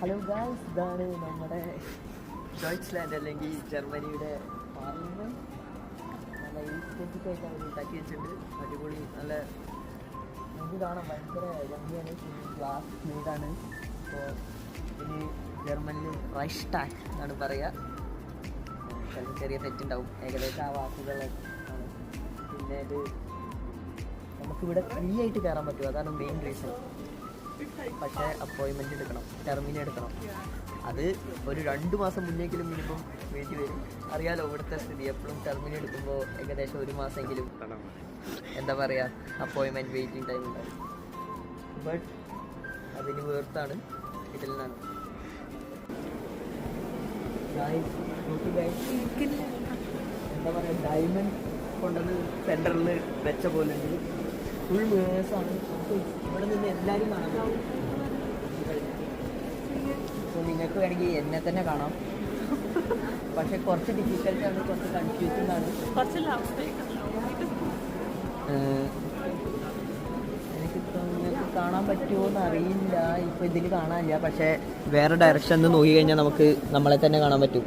Hello guys, ഇതാണ് നമ്മുടെ Deutschland അല്ലെങ്കിൽ ജർമ്മനിയുടെ പാർലമെൻറ്റ്. നല്ല ഈസ്റ്റേറ്റിക്കായിട്ട് അവർ ഉണ്ടാക്കി വെച്ചിട്ടുണ്ട്. അടിപൊളി, നല്ല നമുക്ക് കാണാൻ ഭയങ്കര ഭംഗിയാണ്. ഗ്ലാസ് വീടാണ്. അപ്പോൾ ഇനി ജർമ്മനിൽ റൈഷ്ടാഗ് എന്നാണ് പറയുക. ചില ചെറിയ തെറ്റുണ്ടാവും, ഏകദേശം ആ വാക്കുകളാണ്. പിന്നെ ഇത് നമുക്കിവിടെ ഫ്രീ ആയിട്ട് കയറാൻ പറ്റും, അതാണ് മെയിൻ റീസൺ. പക്ഷേ അപ്പോയിൻമെൻറ്റ് എടുക്കണം, ടെർമിനൽ എടുക്കണം. അത് ഒരു 2 മാസം മുന്നേങ്കിലും മിനിമം വേണ്ടി വരും. അറിയാലോ ഇവിടുത്തെ സ്ഥിതി, എപ്പോഴും ടെർമിനൽ എടുക്കുമ്പോൾ ഏകദേശം 1 മാസമെങ്കിലും എന്താ പറയുക അപ്പോയിൻമെൻറ്റ് വെയിറ്റിംഗ് ടൈം ഉണ്ടാവും. ബട്ട് അതിന് വേർത്താണ് ഇതിൽ നിന്നാണ്. എന്താ പറയുക, ഡയമണ്ട് കൊണ്ടുവന്ന് സെൻറ്ററിൽ വെച്ച പോലെ ഉണ്ട്. ഫുൾ വേഴ്സാണ്. ഇവിടെ നിന്ന് എല്ലാവരും കാണാൻ പറ്റും. അപ്പോൾ നിങ്ങൾക്ക് വേണമെങ്കിൽ എന്നെ തന്നെ കാണാം. പക്ഷെ കുറച്ച് ഡിഫിക്കൽട്ടാണ്, കുറച്ച് കൺഫ്യൂസിംഗ് ആണ്. എനിക്കിപ്പോൾ നിങ്ങൾക്ക് കാണാൻ പറ്റുമോ എന്ന് അറിയില്ല. ഇപ്പോൾ ഇതിൽ കാണാനില്ല, പക്ഷേ വേറെ ഡയറക്ഷനിൽ നോക്കി കഴിഞ്ഞാൽ നമുക്ക് നമ്മളെ തന്നെ കാണാൻ പറ്റും.